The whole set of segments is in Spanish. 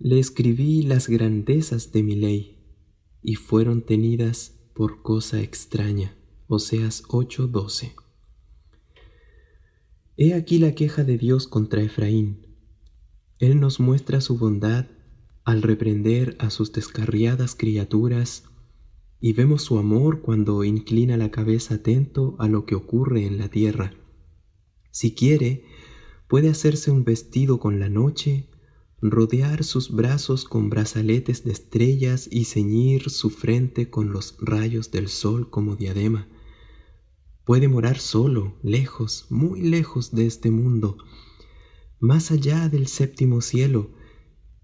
Le escribí las grandezas de mi ley, y fueron tenidas por cosa extraña. Oseas 8:12. He aquí la queja de Dios contra Efraín. Él nos muestra su bondad al reprender a sus descarriadas criaturas, y vemos su amor cuando inclina la cabeza atento a lo que ocurre en la tierra. Si quiere, puede hacerse un vestido con la noche, rodear sus brazos con brazaletes de estrellas y ceñir su frente con los rayos del sol como diadema. Puede morar solo, lejos, muy lejos de este mundo, más allá del séptimo cielo,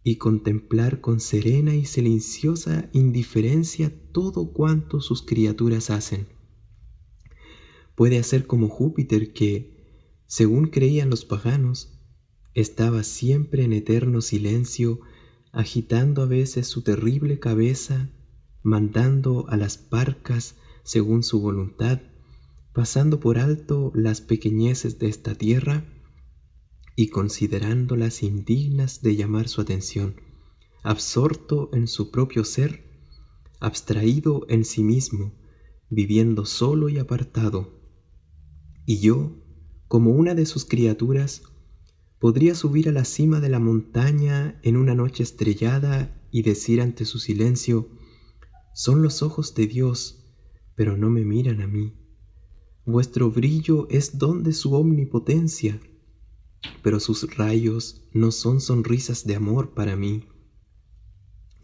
y contemplar con serena y silenciosa indiferencia todo cuanto sus criaturas hacen. Puede hacer como Júpiter que, según creían los paganos, estaba siempre en eterno silencio, agitando a veces su terrible cabeza, mandando a las parcas según su voluntad, pasando por alto las pequeñeces de esta tierra y considerándolas indignas de llamar su atención, absorto en su propio ser, abstraído en sí mismo, viviendo solo y apartado. Y yo, como una de sus criaturas, podría subir a la cima de la montaña en una noche estrellada y decir ante su silencio: son los ojos de Dios, pero no me miran a mí. Vuestro brillo es don de su omnipotencia, pero sus rayos no son sonrisas de amor para mí.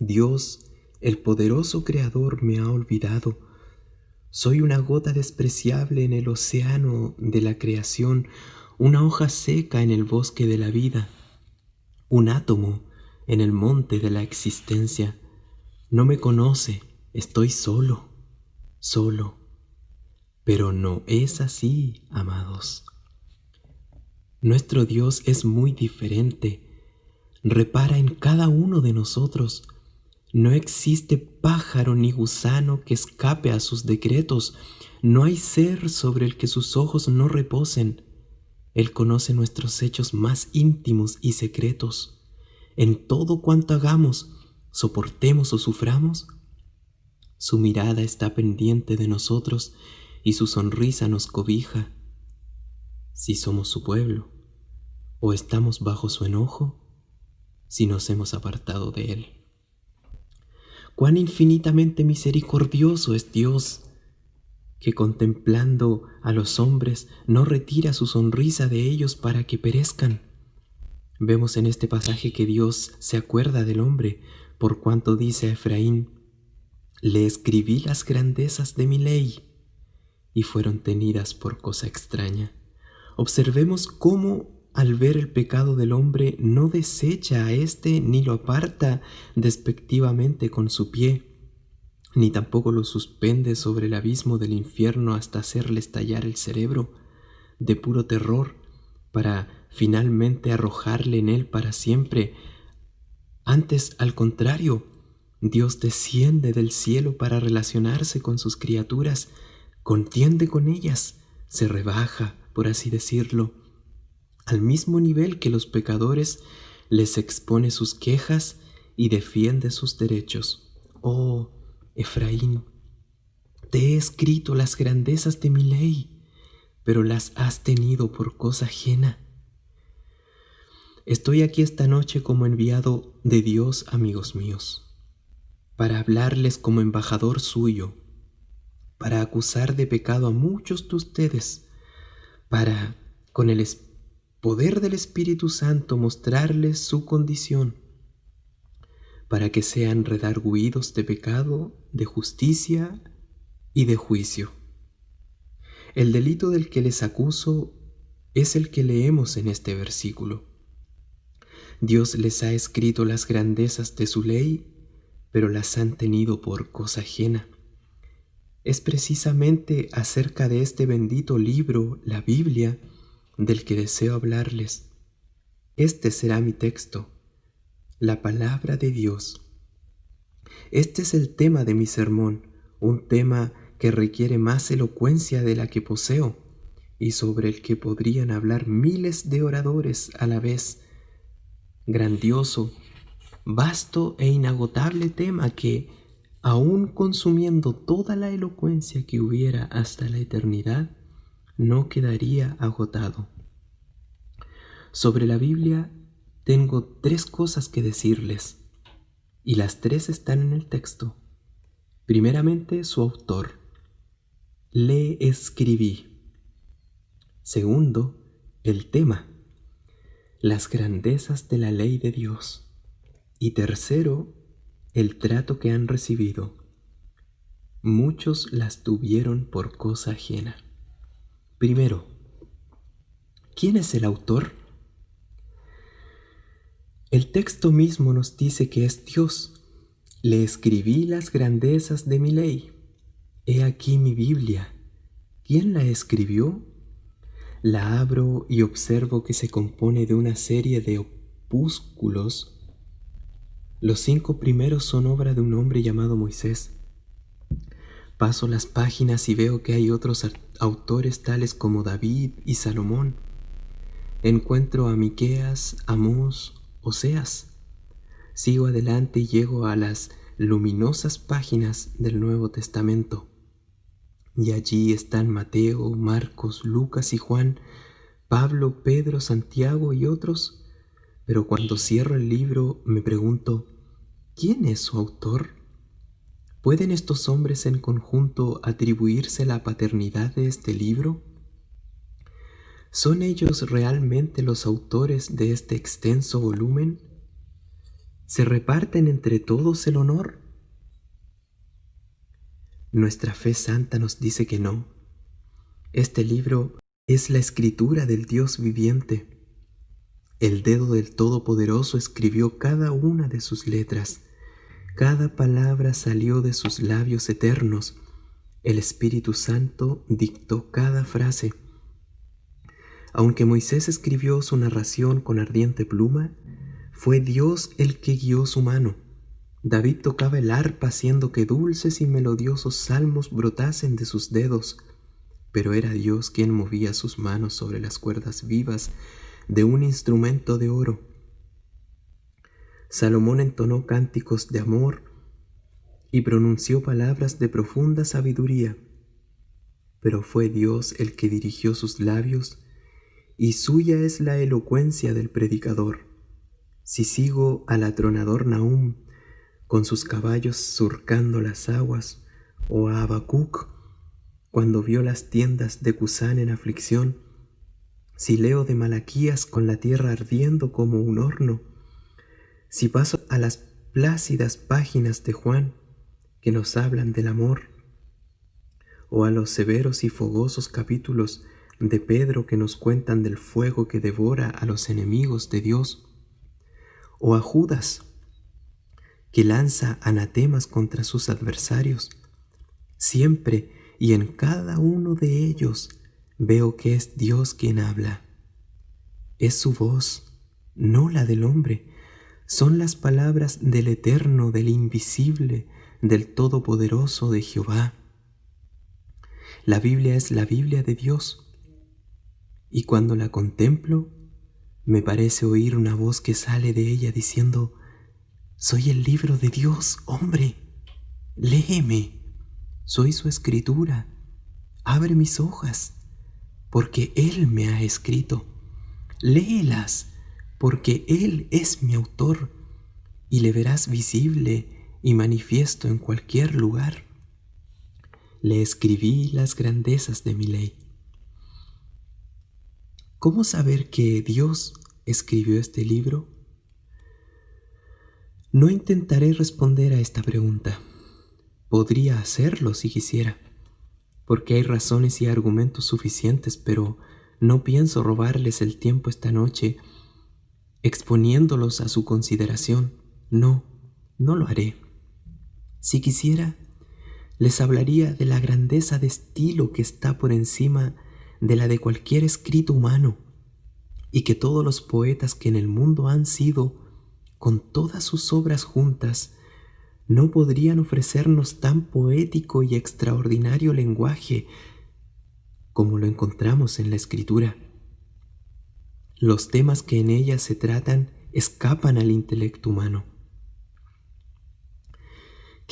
Dios, el poderoso Creador, me ha olvidado. Soy una gota despreciable en el océano de la creación, una hoja seca en el bosque de la vida, un átomo en el monte de la existencia. No me conoce, estoy solo, solo. Pero no es así, amados. Nuestro Dios es muy diferente. Repara en cada uno de nosotros. No existe pájaro ni gusano que escape a sus decretos. No hay ser sobre el que sus ojos no reposen. Él conoce nuestros hechos más íntimos y secretos. En todo cuanto hagamos, soportemos o suframos, su mirada está pendiente de nosotros y su sonrisa nos cobija. Si somos su pueblo, o estamos bajo su enojo, si nos hemos apartado de él. Cuán infinitamente misericordioso es Dios, que contemplando a los hombres no retira su sonrisa de ellos para que perezcan. Vemos en este pasaje que Dios se acuerda del hombre, por cuanto dice a Efraín: le escribí las grandezas de mi ley, y fueron tenidas por cosa extraña. Observemos cómo, al ver el pecado del hombre, no desecha a éste ni lo aparta despectivamente con su pie, ni tampoco lo suspende sobre el abismo del infierno hasta hacerle estallar el cerebro de puro terror, para finalmente arrojarle en él para siempre. Antes, al contrario, Dios desciende del cielo para relacionarse con sus criaturas, contiende con ellas, se rebaja, por así decirlo, al mismo nivel que los pecadores, les expone sus quejas y defiende sus derechos. Oh, Efraín, te he escrito las grandezas de mi ley, pero las has tenido por cosa ajena. Estoy aquí esta noche como enviado de Dios, amigos míos, para hablarles como embajador suyo, para acusar de pecado a muchos de ustedes, para, con el poder del Espíritu Santo, mostrarles su condición, para que sean redargüidos de pecado, de justicia y de juicio. El delito del que les acuso es el que leemos en este versículo. Dios les ha escrito las grandezas de su ley, pero las han tenido por cosa ajena. Es precisamente acerca de este bendito libro, la Biblia, del que deseo hablarles. Este será mi texto, la palabra de Dios. Este es el tema de mi sermón, un tema que requiere más elocuencia de la que poseo y sobre el que podrían hablar miles de oradores a la vez. Grandioso, vasto e inagotable tema que, aun consumiendo toda la elocuencia que hubiera hasta la eternidad, no quedaría agotado. Sobre la Biblia tengo 3 cosas que decirles, y las 3 están en el texto. Primeramente, su autor. Le escribí. Segundo, el tema. Las grandezas de la ley de Dios. Y tercero, el trato que han recibido. Muchos las tuvieron por cosa ajena. Primero, ¿quién es el autor? El texto mismo nos dice que es Dios. Le escribí las grandezas de mi ley. He aquí mi Biblia. ¿Quién la escribió? La abro y observo que se compone de una serie de opúsculos. Los 5 primeros son obra de un hombre llamado Moisés. Paso las páginas y veo que hay otros autores tales como David y Salomón. Encuentro a Miqueas, Amós, Oseas. Sigo adelante y llego a las luminosas páginas del Nuevo Testamento. Y allí están Mateo, Marcos, Lucas y Juan, Pablo, Pedro, Santiago y otros. Pero cuando cierro el libro me pregunto, ¿quién es su autor? ¿Pueden estos hombres en conjunto atribuirse la paternidad de este libro? ¿Son ellos realmente los autores de este extenso volumen? ¿Se reparten entre todos el honor? Nuestra fe santa nos dice que no. Este libro es la escritura del Dios viviente. El dedo del Todopoderoso escribió cada una de sus letras. Cada palabra salió de sus labios eternos. El Espíritu Santo dictó cada frase. Aunque Moisés escribió su narración con ardiente pluma, fue Dios el que guió su mano. David tocaba el arpa haciendo que dulces y melodiosos salmos brotasen de sus dedos, pero era Dios quien movía sus manos sobre las cuerdas vivas de un instrumento de oro. Salomón entonó cánticos de amor y pronunció palabras de profunda sabiduría, pero fue Dios el que dirigió sus labios, y suya es la elocuencia del predicador. Si sigo al atronador Nahum, con sus caballos surcando las aguas, o a Habacuc, cuando vio las tiendas de Cusán en aflicción, si leo de Malaquías con la tierra ardiendo como un horno, si paso a las plácidas páginas de Juan, que nos hablan del amor, o a los severos y fogosos capítulos de Pedro que nos cuentan del fuego que devora a los enemigos de Dios, o a Judas, que lanza anatemas contra sus adversarios, siempre y en cada uno de ellos veo que es Dios quien habla. Es su voz, no la del hombre. Son las palabras del Eterno, del Invisible, del Todopoderoso, de Jehová. La Biblia es la Biblia de Dios, y cuando la contemplo, me parece oír una voz que sale de ella diciendo: «Soy el libro de Dios, hombre, léeme, soy su escritura, abre mis hojas, porque Él me ha escrito, léelas, porque Él es mi autor, y le verás visible y manifiesto en cualquier lugar. Le escribí las grandezas de mi ley». ¿Cómo saber que Dios escribió este libro? No intentaré responder a esta pregunta. Podría hacerlo si quisiera, porque hay razones y argumentos suficientes, pero no pienso robarles el tiempo esta noche exponiéndolos a su consideración. No lo haré. Si quisiera, les hablaría de la grandeza de estilo que está por encima de la de cualquier escrito humano, y que todos los poetas que en el mundo han sido, con todas sus obras juntas, no podrían ofrecernos tan poético y extraordinario lenguaje como lo encontramos en la Escritura. Los temas que en ella se tratan escapan al intelecto humano.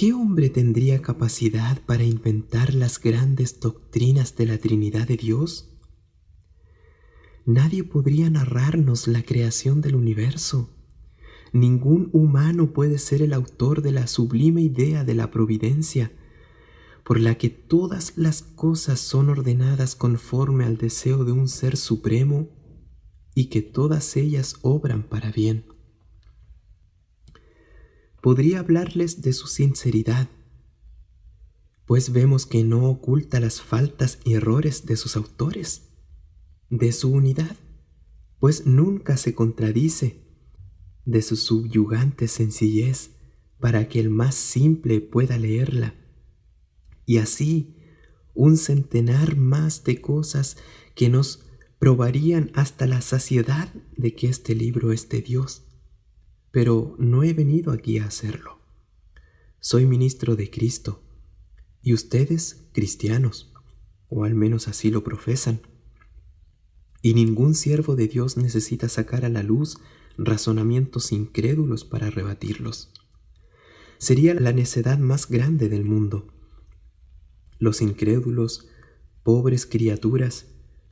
¿Qué hombre tendría capacidad para inventar las grandes doctrinas de la Trinidad de Dios? Nadie podría narrarnos la creación del universo. Ningún humano puede ser el autor de la sublime idea de la providencia, por la que todas las cosas son ordenadas conforme al deseo de un ser supremo y que todas ellas obran para bien. Podría hablarles de su sinceridad, pues vemos que no oculta las faltas y errores de sus autores, de su unidad, pues nunca se contradice, de su subyugante sencillez, para que el más simple pueda leerla, y así un centenar más de cosas que nos probarían hasta la saciedad de que este libro es de Dios. Pero no he venido aquí a hacerlo. Soy ministro de Cristo, y ustedes cristianos, o al menos así lo profesan. Y ningún siervo de Dios necesita sacar a la luz razonamientos incrédulos para rebatirlos. Sería la necedad más grande del mundo. Los incrédulos, pobres criaturas,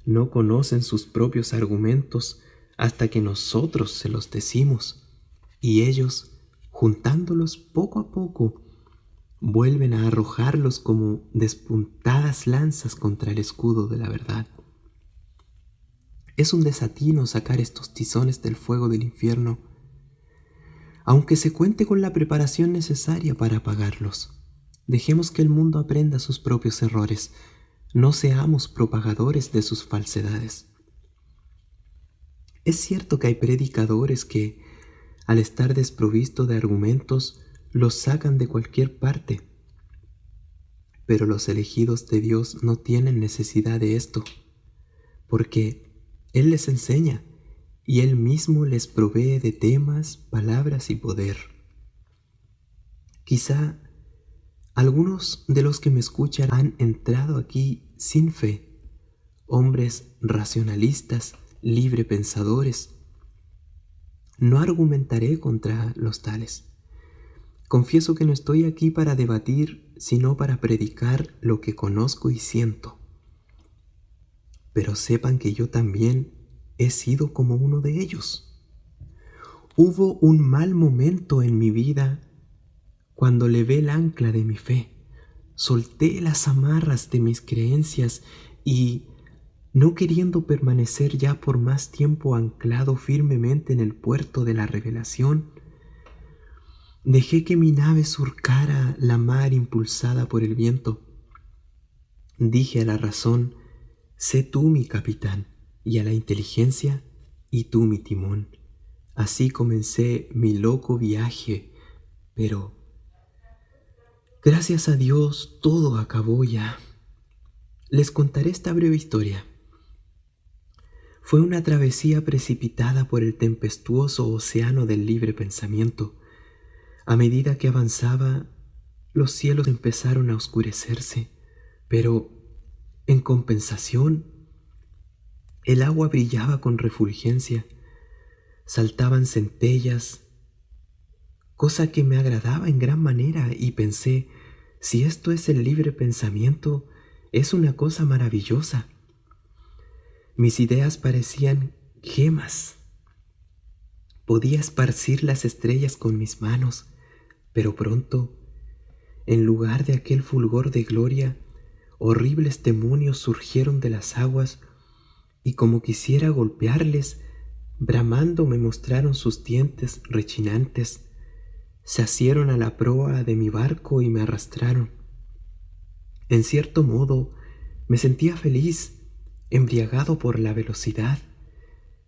no conocen sus propios argumentos hasta que nosotros se los decimos, y ellos, juntándolos poco a poco, vuelven a arrojarlos como despuntadas lanzas contra el escudo de la verdad. Es un desatino sacar estos tizones del fuego del infierno, aunque se cuente con la preparación necesaria para apagarlos. Dejemos que el mundo aprenda sus propios errores, no seamos propagadores de sus falsedades. Es cierto que hay predicadores que, al estar desprovisto de argumentos, los sacan de cualquier parte, pero los elegidos de Dios no tienen necesidad de esto, porque Él les enseña y Él mismo les provee de temas, palabras y poder. Quizá algunos de los que me escuchan han entrado aquí sin fe, hombres racionalistas, librepensadores. No argumentaré contra los tales. Confieso que no estoy aquí para debatir, sino para predicar lo que conozco y siento. Pero sepan que yo también he sido como uno de ellos. Hubo un mal momento en mi vida cuando levé el ancla de mi fe, solté las amarras de mis creencias y, no queriendo permanecer ya por más tiempo anclado firmemente en el puerto de la revelación, dejé que mi nave surcara la mar impulsada por el viento. Dije a la razón: sé tú mi capitán, y a la inteligencia: y tú mi timón. Así comencé mi loco viaje, pero gracias a Dios todo acabó ya. Les contaré esta breve historia. Fue una travesía precipitada por el tempestuoso océano del libre pensamiento. A medida que avanzaba, los cielos empezaron a oscurecerse, pero en compensación, el agua brillaba con refulgencia, saltaban centellas, cosa que me agradaba en gran manera, y pensé: si esto es el libre pensamiento, es una cosa maravillosa. Mis ideas parecían gemas. Podía esparcir las estrellas con mis manos, pero pronto, en lugar de aquel fulgor de gloria, horribles demonios surgieron de las aguas y, como quisiera golpearles, bramando me mostraron sus dientes rechinantes, se asieron a la proa de mi barco y me arrastraron. En cierto modo, me sentía feliz, embriagado por la velocidad,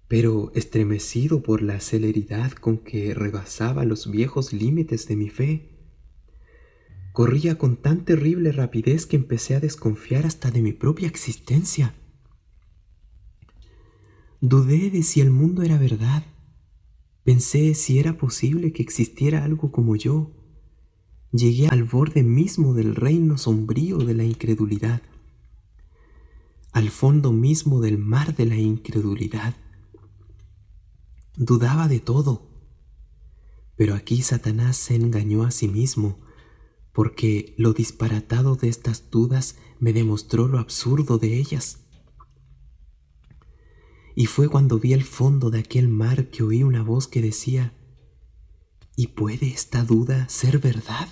pero estremecido por la celeridad con que rebasaba los viejos límites de mi fe. Corría con tan terrible rapidez que empecé a desconfiar hasta de mi propia existencia. Dudé de si el mundo era verdad. Pensé si era posible que existiera algo como yo. Llegué al borde mismo del reino sombrío de la incredulidad, al fondo mismo del mar de la incredulidad. Dudaba de todo, pero aquí Satanás se engañó a sí mismo, porque lo disparatado de estas dudas me demostró lo absurdo de ellas. Y fue cuando vi el fondo de aquel mar que oí una voz que decía: ¿y puede esta duda ser verdad?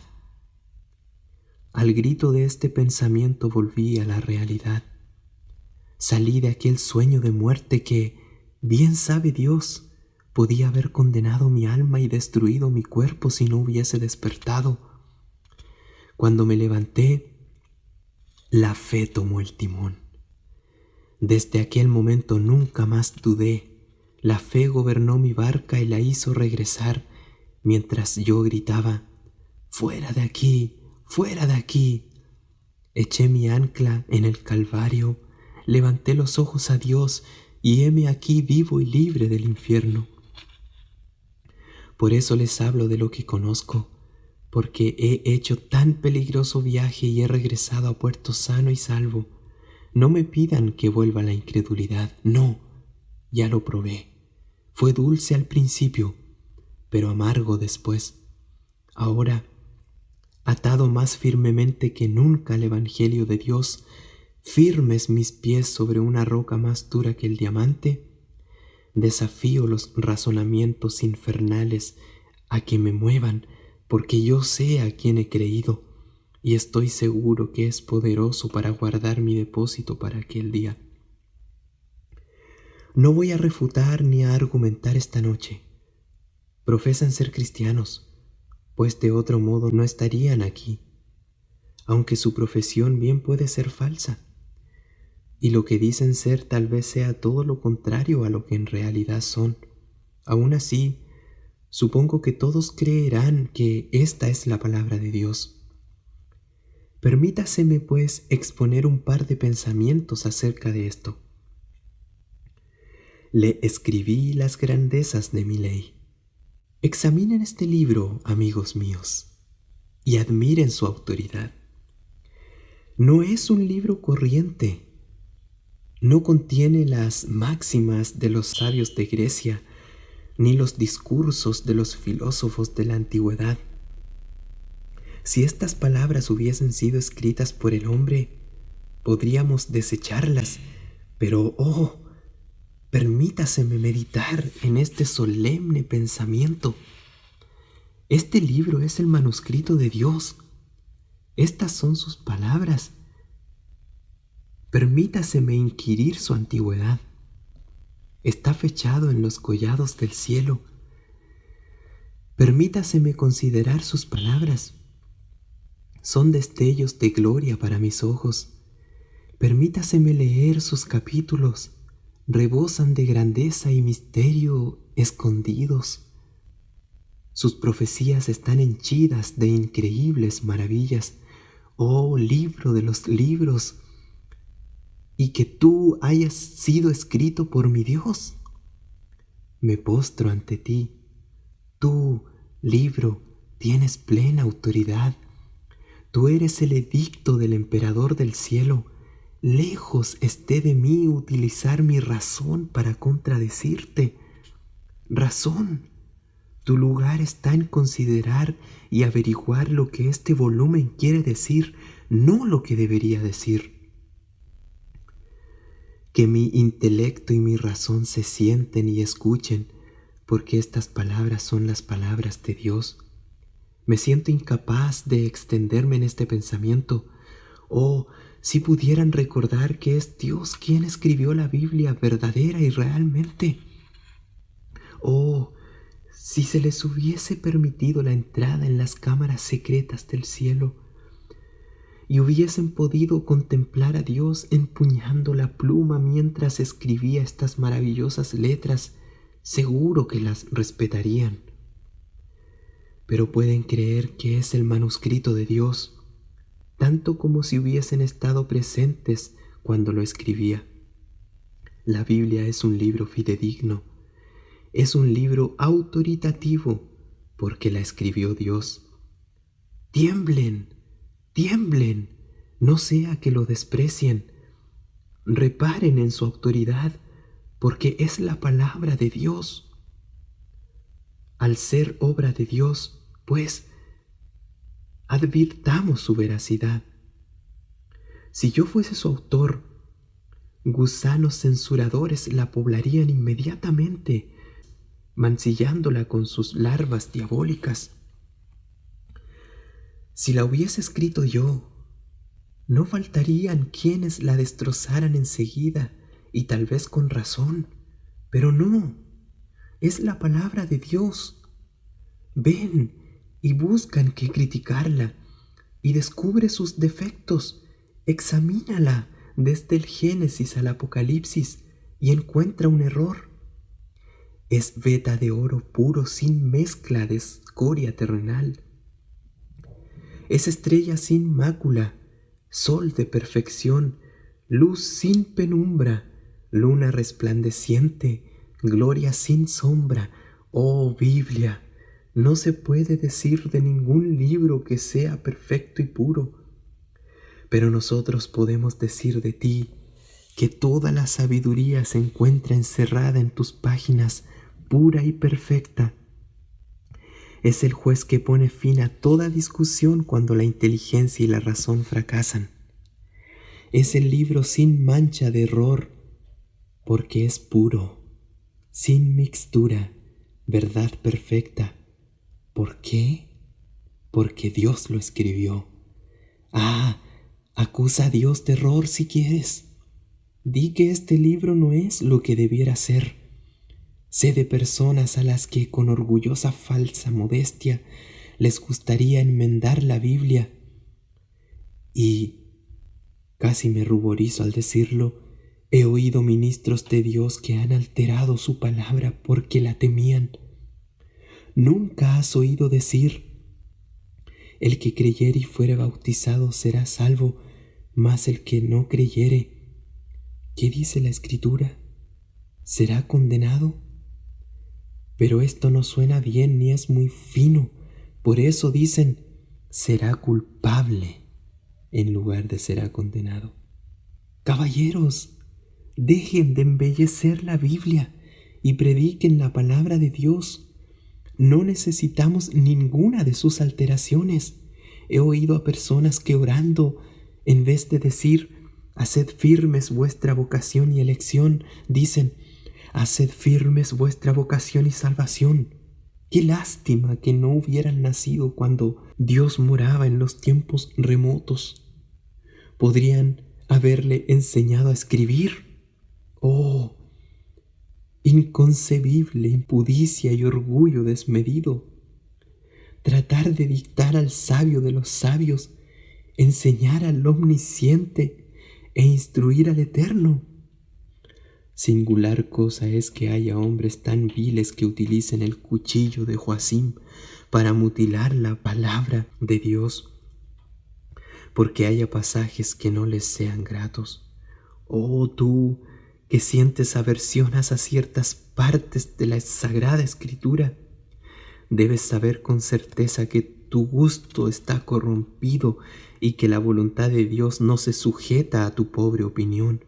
Al grito de este pensamiento volví a la realidad. Salí de aquel sueño de muerte que, bien sabe Dios, podía haber condenado mi alma y destruido mi cuerpo si no hubiese despertado. Cuando me levanté, la fe tomó el timón. Desde aquel momento nunca más dudé. La fe gobernó mi barca y la hizo regresar, mientras yo gritaba: «¡Fuera de aquí! ¡Fuera de aquí!». Eché mi ancla en el Calvario, levanté los ojos a Dios y heme aquí vivo y libre del infierno. Por eso les hablo de lo que conozco, porque he hecho tan peligroso viaje y he regresado a puerto sano y salvo. No me pidan que vuelva a la incredulidad, no, ya lo probé. Fue dulce al principio, pero amargo después. Ahora, atado más firmemente que nunca al Evangelio de Dios, firmes mis pies sobre una roca más dura que el diamante, desafío los razonamientos infernales a que me muevan, porque yo sé a quién he creído y estoy seguro que es poderoso para guardar mi depósito para aquel día. No voy a refutar ni a argumentar esta noche. Profesan ser cristianos, pues de otro modo no estarían aquí, aunque su profesión bien puede ser falsa, y lo que dicen ser tal vez sea todo lo contrario a lo que en realidad son. Aún así, supongo que todos creerán que esta es la palabra de Dios. Permítaseme, pues, exponer un par de pensamientos acerca de esto. Le escribí las grandezas de mi ley. Examinen este libro, amigos míos, y admiren su autoridad. No es un libro corriente. No contiene las máximas de los sabios de Grecia, ni los discursos de los filósofos de la antigüedad. Si estas palabras hubiesen sido escritas por el hombre, podríamos desecharlas, pero permítaseme meditar en este solemne pensamiento. Este libro es el manuscrito de Dios. Estas son sus palabras. Permítaseme inquirir su antigüedad. Está fechado en los collados del cielo. Permítaseme considerar sus palabras. Son destellos de gloria para mis ojos. Permítaseme leer sus capítulos. Rebosan de grandeza y misterio escondidos. Sus profecías están henchidas de increíbles maravillas. Oh, libro de los libros, y que tú hayas sido escrito por mi Dios. Me postro ante ti. Tú, libro, tienes plena autoridad. Tú eres el edicto del emperador del cielo. Lejos esté de mí utilizar mi razón para contradecirte. Razón, tu lugar está en considerar y averiguar lo que este volumen quiere decir, no lo que debería decir. Que mi intelecto y mi razón se sienten y escuchen, porque estas palabras son las palabras de Dios. Me siento incapaz de extenderme en este pensamiento. Oh, si pudieran recordar que es Dios quien escribió la Biblia verdadera y realmente. Oh, si se les hubiese permitido la entrada en las cámaras secretas del cielo y hubiesen podido contemplar a Dios empuñando la pluma mientras escribía estas maravillosas letras, seguro que las respetarían. Pero pueden creer que es el manuscrito de Dios, tanto como si hubiesen estado presentes cuando lo escribía. La Biblia es un libro fidedigno, es un libro autoritativo, porque la escribió Dios. Tiemblen, tiemblen, no sea que lo desprecien. Reparen en su autoridad, porque es la palabra de Dios. Al ser obra de Dios, pues, advirtamos su veracidad. Si yo fuese su autor, gusanos censuradores la poblarían inmediatamente, mancillándola con sus larvas diabólicas. Si la hubiese escrito yo, no faltarían quienes la destrozaran enseguida, y tal vez con razón, pero no, es la palabra de Dios. Ven y buscan que criticarla, y descubre sus defectos, examínala desde el Génesis al Apocalipsis y encuentra un error. Es veta de oro puro sin mezcla de escoria terrenal. Es estrella sin mácula, sol de perfección, luz sin penumbra, luna resplandeciente, gloria sin sombra. Oh Biblia, no se puede decir de ningún libro que sea perfecto y puro, pero nosotros podemos decir de ti que toda la sabiduría se encuentra encerrada en tus páginas, pura y perfecta. Es el juez que pone fin a toda discusión cuando la inteligencia y la razón fracasan. Es el libro sin mancha de error, porque es puro, sin mixtura, verdad perfecta. ¿Por qué? Porque Dios lo escribió. Acusa a Dios de error si quieres. Di que este libro no es lo que debiera ser. Sé de personas a las que con orgullosa falsa modestia les gustaría enmendar la Biblia. Y, casi me ruborizo al decirlo, he oído ministros de Dios que han alterado su palabra porque la temían. ¿Nunca has oído decir: el que creyere y fuere bautizado será salvo, mas el que no creyere, ¿qué dice la Escritura? ¿Será condenado? Pero esto no suena bien ni es muy fino. Por eso dicen: será culpable, en lugar de será condenado. Caballeros, dejen de embellecer la Biblia y prediquen la palabra de Dios. No necesitamos ninguna de sus alteraciones. He oído a personas que orando, en vez de decir: haced firmes vuestra vocación y elección, dicen: haced firmes vuestra vocación y salvación. Qué lástima que no hubieran nacido cuando Dios moraba en los tiempos remotos. Podrían haberle enseñado a escribir. ¡Oh! Inconcebible impudicia y orgullo desmedido. Tratar de dictar al sabio de los sabios, enseñar al omnisciente e instruir al eterno. Singular cosa es que haya hombres tan viles que utilicen el cuchillo de Joacim para mutilar la palabra de Dios, porque haya pasajes que no les sean gratos. Oh, tú que sientes aversión a ciertas partes de la Sagrada Escritura, debes saber con certeza que tu gusto está corrompido y que la voluntad de Dios no se sujeta a tu pobre opinión.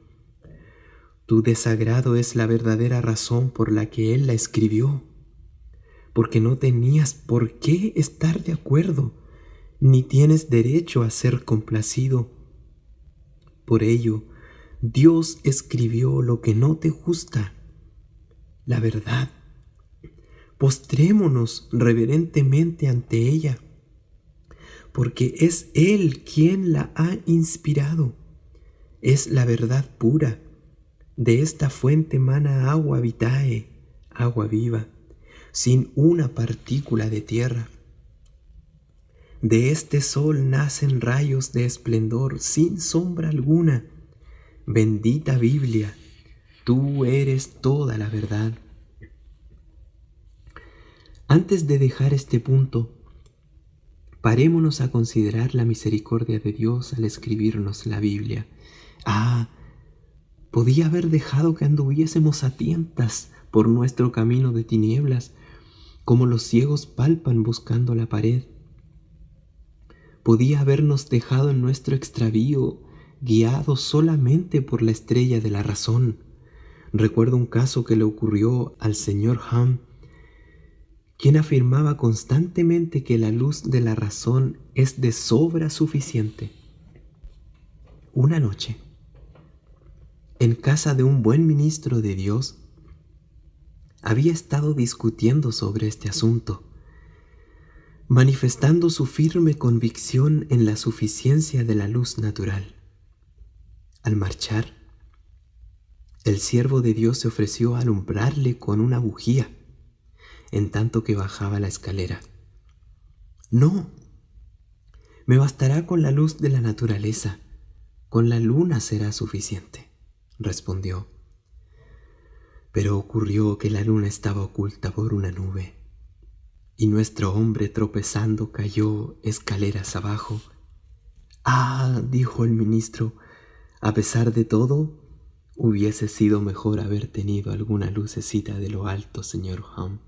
Tu desagrado es la verdadera razón por la que Él la escribió, porque no tenías por qué estar de acuerdo, ni tienes derecho a ser complacido. Por ello, Dios escribió lo que no te gusta, la verdad. Postrémonos reverentemente ante ella, porque es Él quien la ha inspirado. Es la verdad pura. De esta fuente mana agua vitae, agua viva, sin una partícula de tierra. De este sol nacen rayos de esplendor sin sombra alguna. Bendita Biblia, tú eres toda la verdad. Antes de dejar este punto, parémonos a considerar la misericordia de Dios al escribirnos la Biblia. Podía haber dejado que anduviésemos a tientas por nuestro camino de tinieblas, como los ciegos palpan buscando la pared. Podía habernos dejado en nuestro extravío, guiados solamente por la estrella de la razón. Recuerdo un caso que le ocurrió al señor Ham, quien afirmaba constantemente que la luz de la razón es de sobra suficiente. Una noche, en casa de un buen ministro de Dios, había estado discutiendo sobre este asunto, manifestando su firme convicción en la suficiencia de la luz natural. Al marchar, el siervo de Dios se ofreció a alumbrarle con una bujía, en tanto que bajaba la escalera. «No, me bastará con la luz de la naturaleza, con la luna será suficiente», respondió. Pero ocurrió que la luna estaba oculta por una nube, y nuestro hombre tropezando cayó escaleras abajo. «Ah», dijo el ministro, «a pesar de todo, hubiese sido mejor haber tenido alguna lucecita de lo alto, señor Hump.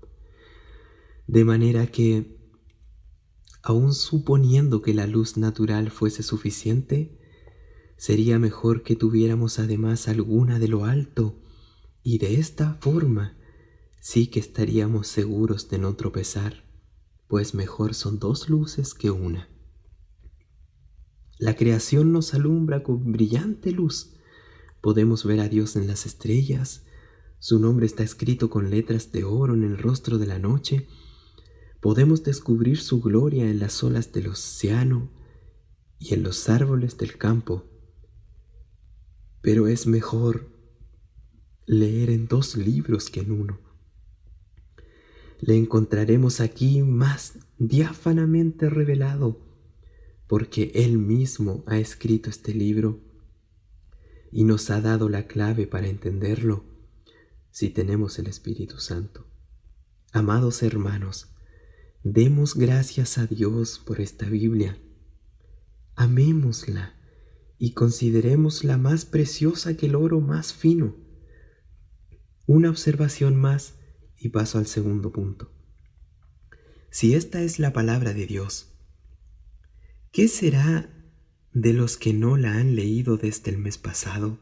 De manera que, aun suponiendo que la luz natural fuese suficiente, sería mejor que tuviéramos además alguna de lo alto, y de esta forma sí que estaríamos seguros de no tropezar, pues mejor son dos luces que una. La creación nos alumbra con brillante luz. Podemos ver a Dios en las estrellas, su nombre está escrito con letras de oro en el rostro de la noche. Podemos descubrir su gloria en las olas del océano y en los árboles del campo. Pero es mejor leer en dos libros que en uno. Le encontraremos aquí más diáfanamente revelado, porque Él mismo ha escrito este libro y nos ha dado la clave para entenderlo si tenemos el Espíritu Santo. Amados hermanos, demos gracias a Dios por esta Biblia. Amémosla y considerémosla más preciosa que el oro más fino. Una observación más y paso al segundo punto. Si esta es la palabra de Dios, ¿qué será de los que no la han leído desde el mes pasado?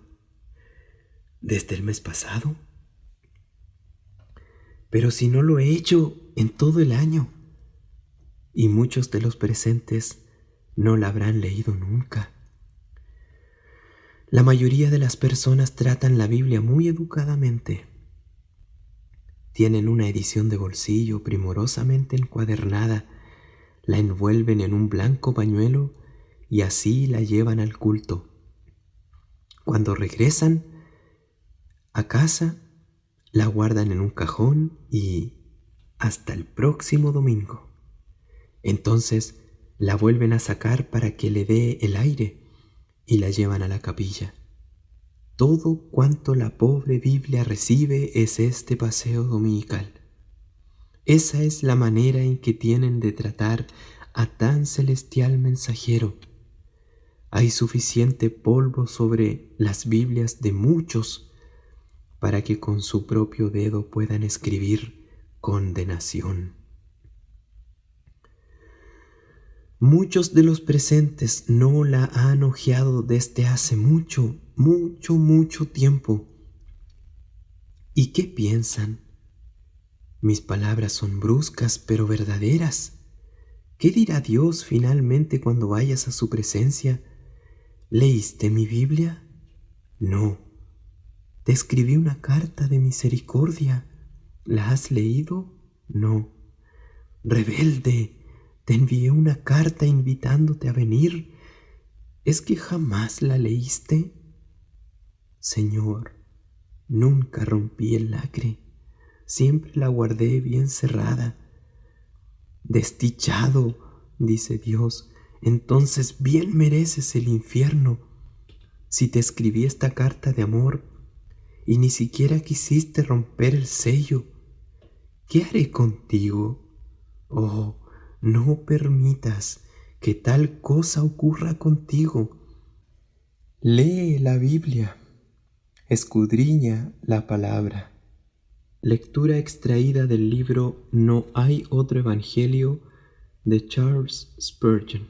¿Desde el mes pasado? Pero si no lo he hecho en todo el año, y muchos de los presentes no la habrán leído nunca. La mayoría de las personas tratan la Biblia muy educadamente. Tienen una edición de bolsillo primorosamente encuadernada, la envuelven en un blanco pañuelo y así la llevan al culto. Cuando regresan a casa, la guardan en un cajón y hasta el próximo domingo. Entonces la vuelven a sacar para que le dé el aire y la llevan a la capilla. Todo cuanto la pobre Biblia recibe es este paseo dominical. Esa es la manera en que tienen de tratar a tan celestial mensajero. Hay suficiente polvo sobre las Biblias de muchos para que con su propio dedo puedan escribir condenación. Muchos de los presentes no la han hojeado desde hace mucho tiempo. ¿Y qué piensan? Mis palabras son bruscas pero verdaderas. ¿Qué dirá Dios finalmente cuando vayas a su presencia? ¿Leíste mi Biblia? No. Te escribí una carta de misericordia. ¿La has leído? No. Rebelde, te envié una carta invitándote a venir. ¿Es que jamás la leíste? Señor, nunca rompí el lacre, siempre la guardé bien cerrada. Desdichado, dice Dios, entonces bien mereces el infierno. Si te escribí esta carta de amor y ni siquiera quisiste romper el sello, ¿qué haré contigo? Oh, no permitas que tal cosa ocurra contigo. Lee la Biblia, escudriña la palabra. Lectura extraída del libro No hay otro evangelio de Charles Spurgeon.